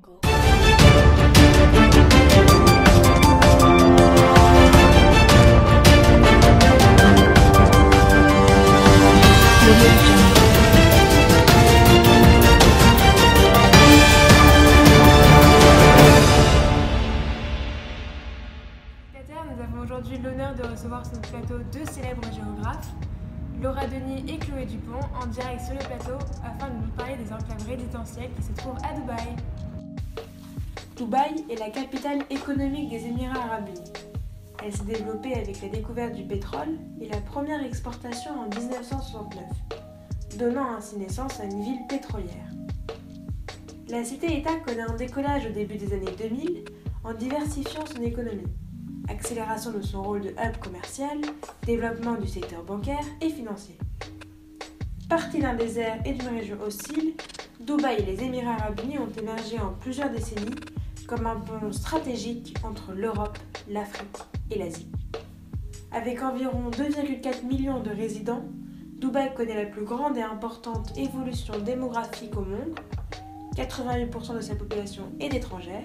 Nous avons aujourd'hui l'honneur de recevoir sur notre plateau deux célèbres géographes, Laura Denis et Chloé Dupont, en direct sur le plateau afin de nous parler des enclaves résidentielles qui se trouvent à Dubaï. Dubaï est la capitale économique des Émirats arabes unis. Elle s'est développée avec la découverte du pétrole et la première exportation en 1969, donnant ainsi naissance à une ville pétrolière. La cité-État connaît un décollage au début des années 2000 en diversifiant son économie. Accélération de son rôle de hub commercial, développement du secteur bancaire et financier. Partie d'un désert et d'une région hostile, Dubaï et les Émirats arabes unis ont émergé en plusieurs décennies comme un pont stratégique entre l'Europe, l'Afrique et l'Asie. Avec environ 2,4 millions de résidents, Dubaï connaît la plus grande et importante évolution démographique au monde. 88% de sa population est étrangère.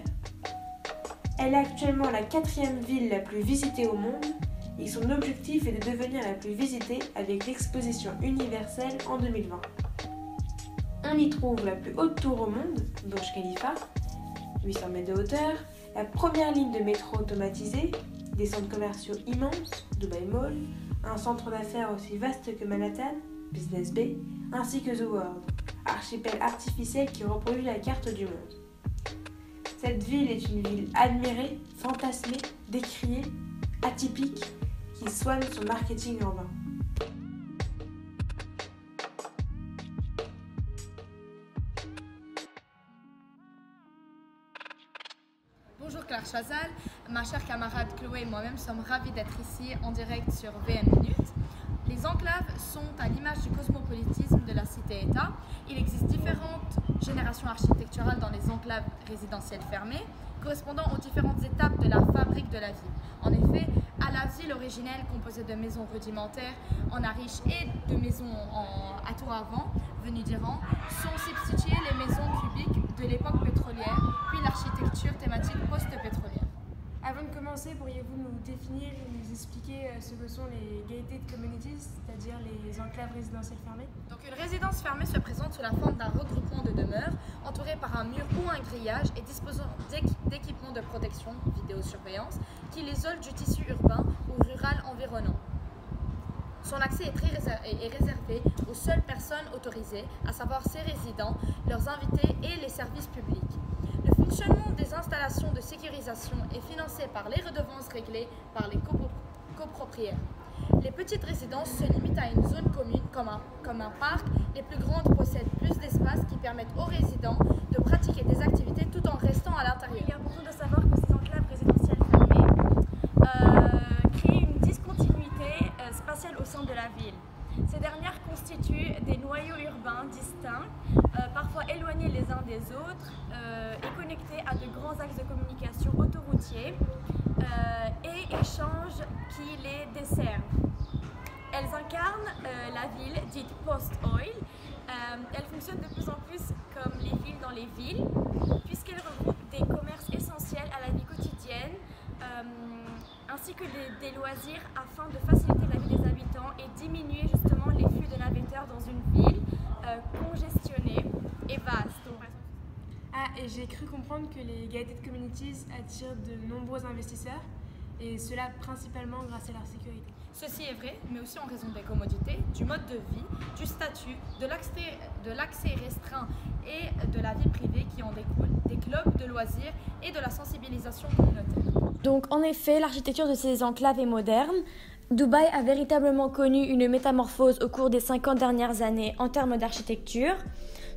Elle est actuellement la 4e ville la plus visitée au monde et son objectif est de devenir la plus visitée avec l'exposition universelle en 2020. On y trouve la plus haute tour au monde, Burj Khalifa, 800 mètres de hauteur, la première ligne de métro automatisée, des centres commerciaux immenses, Dubai Mall, un centre d'affaires aussi vaste que Manhattan, Business Bay, ainsi que The World, archipel artificiel qui reproduit la carte du monde. Cette ville est une ville admirée, fantasmée, décriée, atypique, qui soigne son marketing urbain. Bonjour Claire Chazal, ma chère camarade Chloé et moi-même sommes ravis d'être ici en direct sur VM Minute. Les enclaves sont à l'image du cosmopolitisme de la cité-État. Il existe différentes générations architecturales dans les enclaves résidentielles fermées, correspondant aux différentes étapes de la fabrique de la ville. En effet, à la ville originelle composée de maisons rudimentaires en arriche et de maisons à tour avant, venues d'Iran, sont substituées les maisons cubiques de l'époque pétrolière, puis l'architecture thématique post-pétrolière. Avant de commencer, pourriez-vous nous définir et nous expliquer ce que sont les gated communities, c'est-à-dire les enclaves résidentielles fermées? Donc une résidence fermée se présente sous la forme d'un regroupement de demeures, entouré par un mur ou un grillage et disposant d'équipements de protection, vidéosurveillance, qui l'isolent du tissu urbain ou rural environnant. Son accès est réservé aux seules personnes autorisées, à savoir ses résidents, leurs invités et les services publics. Le fonctionnement des installations de sécurisation est financé par les redevances réglées par les copropriétaires. Les petites résidences se limitent à une zone commune comme un parc. Les plus grandes possèdent plus d'espace qui permettent aux résidents de pratiquer des activités tout en restant à l'intérieur. Il est important de savoir que ces enclaves résidentielles fermées créent une discontinuité spatiale au sein de la ville. Ces dernières constituent des noyaux urbains distincts, parfois éloignés les uns des autres et connectés à de grands axes de communication autoroutiers et échanges qui les desservent. Elles incarnent la ville dite post-oil. Elles fonctionnent de plus en plus comme les villes dans les villes, puisqu'elles regroupent des commerces essentiels à la vie quotidienne, ainsi que des loisirs afin de faciliter la vie des habitants et diminuer justement les flux de navetteurs dans une ville congestionnée et vaste. Ah, et j'ai cru comprendre que les gated communities attirent de nombreux investisseurs, et cela principalement grâce à leur sécurité. Ceci est vrai, mais aussi en raison des commodités, du mode de vie, du statut, de l'accès restreint et de la vie privée qui en découle, des clubs de loisirs et de la sensibilisation communautaire. Donc en effet, l'architecture de ces enclaves est moderne. Dubaï a véritablement connu une métamorphose au cours des 50 dernières années en termes d'architecture.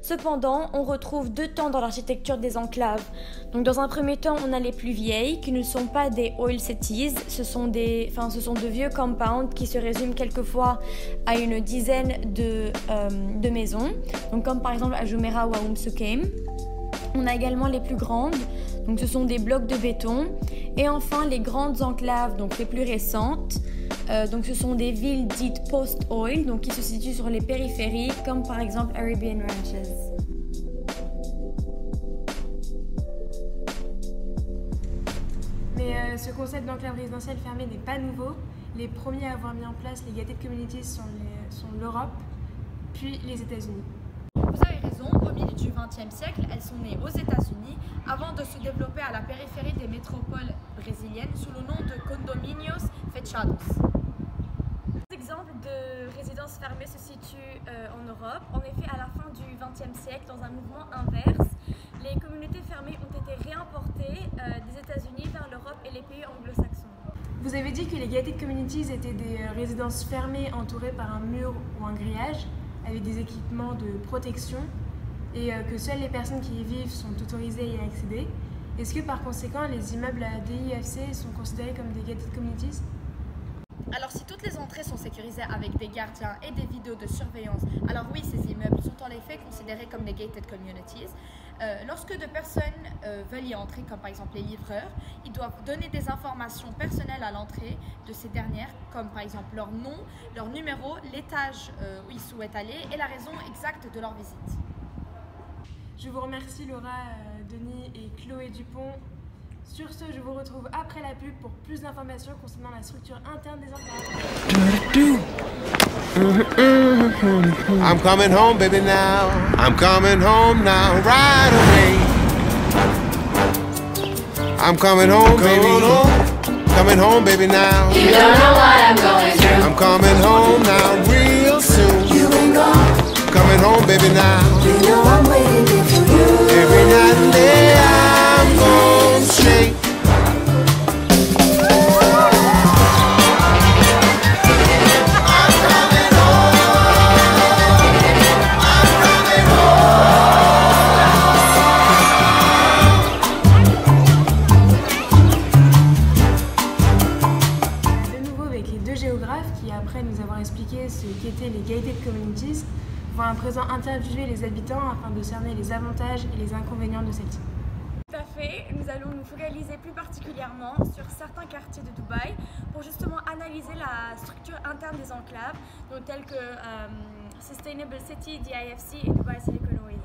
Cependant, on retrouve deux temps dans l'architecture des enclaves. Donc, dans un premier temps, on a les plus vieilles, qui ne sont pas des oil cities. Ce sont de vieux compounds qui se résument quelquefois à une dizaine de maisons. Donc, comme par exemple à Jumeirah ou à Suqeim. On a également les plus grandes, donc ce sont des blocs de béton. Et enfin, les grandes enclaves, donc les plus récentes. Donc ce sont des villes dites post-oil, donc qui se situent sur les périphéries, comme par exemple Arabian Ranches. Mais ce concept d'enclave résidentielle fermée n'est pas nouveau. Les premiers à avoir mis en place les gated communities sont l'Europe, puis les États-Unis. Vous avez raison, au milieu du XXe siècle, elles sont nées aux États-Unis avant de se développer à la périphérie des métropoles brésiliennes sous le nom de condominios fechados. L'exemple de résidences fermées se situe en Europe. En effet, à la fin du XXe siècle, dans un mouvement inverse, les communautés fermées ont été réimportées des États-Unis vers l'Europe et les pays anglo-saxons. Vous avez dit que les gated communities étaient des résidences fermées entourées par un mur ou un grillage avec des équipements de protection et que seules les personnes qui y vivent sont autorisées à y accéder. Est-ce que par conséquent les immeubles à DIFC sont considérés comme des gated communities? Alors si toutes les entrées sont sécurisées avec des gardiens et des vidéos de surveillance, alors oui, ces immeubles sont en effet considérés comme des gated communities. Lorsque deux personnes veulent y entrer, comme par exemple les livreurs, ils doivent donner des informations personnelles à l'entrée de ces dernières, comme par exemple leur nom, leur numéro, l'étage où ils souhaitent aller et la raison exacte de leur visite. Je vous remercie Laura, Denis et Chloé Dupont. Sur ce, je vous retrouve après la pub pour plus d'informations concernant la structure interne des enclaves. I'm coming home, baby, now. I'm coming home now, right away. I'm coming home, baby. Coming home, baby, now. You don't know what I'm going through. I'm coming home now, real soon. You ain't gone. Coming home, baby, now. You know I'm waiting for you. Every night and day I'm going straight. Qui, après nous avoir expliqué ce qu'étaient les gated communities, vont à présent interviewer les habitants afin de cerner les avantages et les inconvénients de celle-ci. Tout à fait, nous allons nous focaliser plus particulièrement sur certains quartiers de Dubaï pour justement analyser la structure interne des enclaves, donc telles que Sustainable City, DIFC et Dubai Silicon Oasis.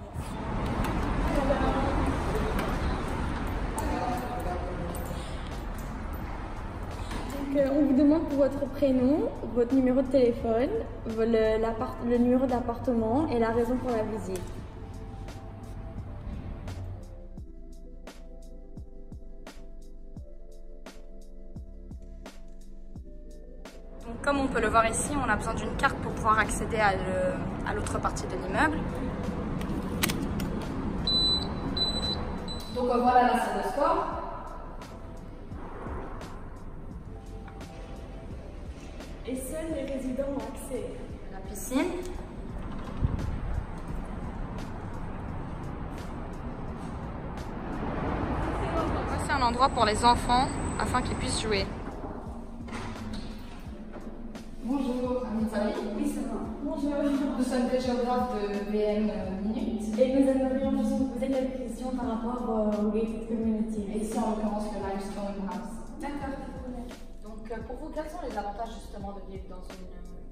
On vous demande pour votre prénom, votre numéro de téléphone, le numéro d'appartement et la raison pour la visite. Donc, comme on peut le voir ici, on a besoin d'une carte pour pouvoir accéder à l'autre partie de l'immeuble. Donc voilà la salle de sport. Et seuls les résidents ont accès. La piscine. C'est un endroit pour les enfants afin qu'ils puissent jouer. Bonjour, Anita. Oui, ça va. Bonjour. Nous sommes des géographes de VM Minute. Et nous aimerions juste vous poser quelques questions par rapport au gated community. Et ici, en l'occurrence, le Limestone House. D'accord. Donc, pour vous, quels sont les avantages justement de vivre dans une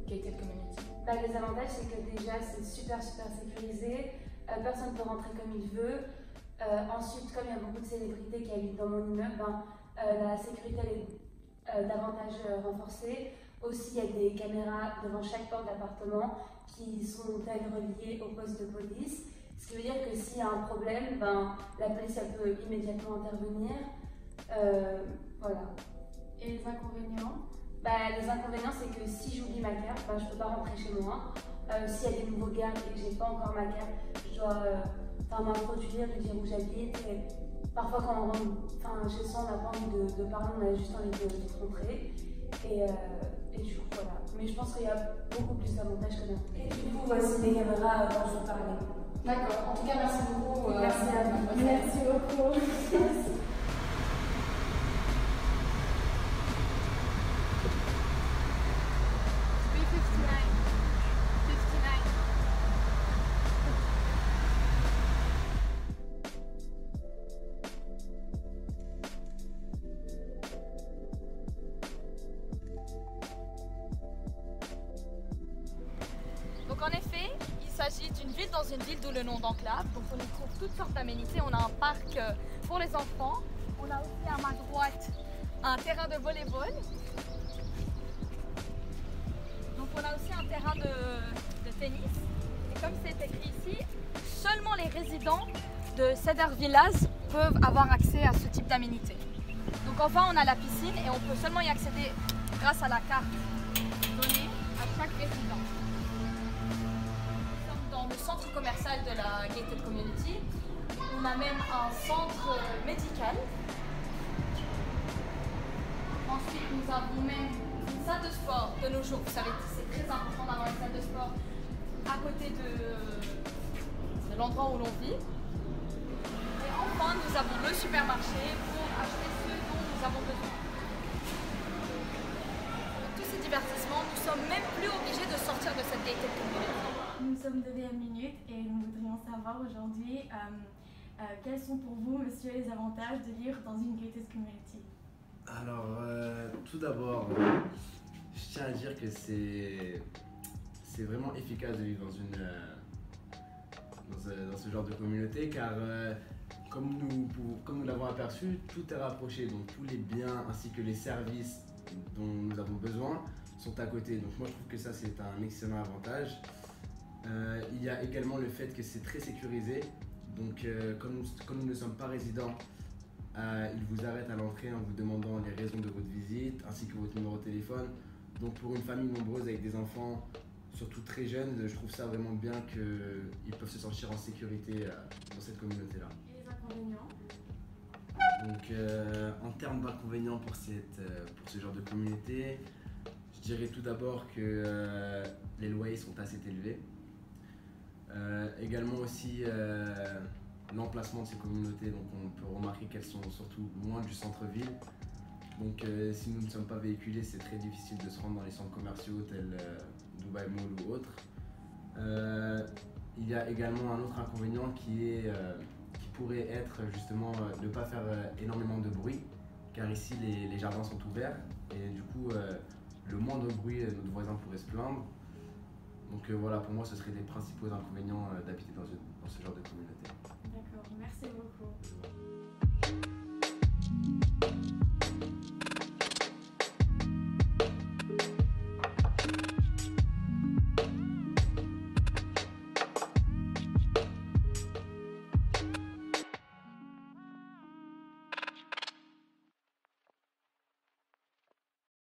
gated community? Les avantages, c'est que déjà, c'est super sécurisé. Personne ne peut rentrer comme il veut. Ensuite, comme il y a beaucoup de célébrités qui habitent dans mon immeuble, la sécurité est davantage renforcée. Aussi, il y a des caméras devant chaque porte d'appartement qui sont reliées au poste de police. Ce qui veut dire que s'il y a un problème, la police elle peut immédiatement intervenir. Voilà. Et les inconvénients? Les inconvénients, c'est que si j'oublie ma carte, je ne peux pas rentrer chez moi. S'il y a des nouveaux gardes et que je n'ai pas encore ma carte, je dois m'introduire, lui dire où j'habite. Parfois, quand on rentre chez soi, on n'a pas envie de parler, on a juste envie de rentrer. Et du coup, voilà. Mais je pense qu'il y a beaucoup plus d'avantages que d'inconvénients. Et du coup, voici les caméras dont je vous parlais. D'accord. En tout cas, merci beaucoup. Merci à vous. Merci beaucoup. Donc en effet, il s'agit d'une ville dans une ville, d'où le nom d'enclave. Donc on y trouve toutes sortes d'aménités. On a un parc pour les enfants. On a aussi à ma droite un terrain de volley-ball. Donc on a aussi un terrain de tennis. Et comme c'est écrit ici, seulement les résidents de Cedar Villas peuvent avoir accès à ce type d'aménité. Donc enfin on a la piscine et on peut seulement y accéder grâce à la carte donnée à chaque résident. Nous sommes dans le centre commercial de la Gated Community. On a même un centre médical. Ensuite nous avons même une salle de sport de nos jours. Vous savez, c'est très important d'avoir une salle de sport à côté de l'endroit où l'on vit. Et enfin, nous avons le supermarché pour acheter ce dont nous avons besoin. Avec tous ces divertissements, nous sommes même plus obligés de sortir de cette gated community. Nous sommes de VM Minute et nous voudrions savoir aujourd'hui quels sont pour vous, monsieur, les avantages de vivre dans une gated community. Alors, tout d'abord, je tiens à dire que c'est vraiment efficace de vivre dans ce genre de communauté car comme nous l'avons aperçu, tout est rapproché, donc tous les biens ainsi que les services dont nous avons besoin sont à côté. Donc moi je trouve que ça c'est un excellent avantage. Il y a également le fait que c'est très sécurisé, donc comme nous ne sommes pas résidents, ils vous arrêtent à l'entrée en vous demandant les raisons de votre visite ainsi que votre numéro de téléphone. Donc pour une famille nombreuse avec des enfants, surtout très jeunes, je trouve ça vraiment bien qu'ils peuvent se sentir en sécurité dans cette communauté-là. Et les inconvénients? Donc en termes d'inconvénients pour ce genre de communauté, je dirais tout d'abord que les loyers sont assez élevés. Également aussi l'emplacement de ces communautés, donc on peut remarquer qu'elles sont surtout loin du centre-ville. Donc si nous ne sommes pas véhiculés, c'est très difficile de se rendre dans les centres commerciaux tels Dubai Mall ou autres. Il y a également un autre inconvénient qui pourrait être justement de ne pas faire énormément de bruit, car ici les jardins sont ouverts et du coup le moindre bruit, notre voisin pourrait se plaindre. Donc voilà, pour moi ce seraient les principaux inconvénients d'habiter dans ce genre de communauté. D'accord, merci beaucoup.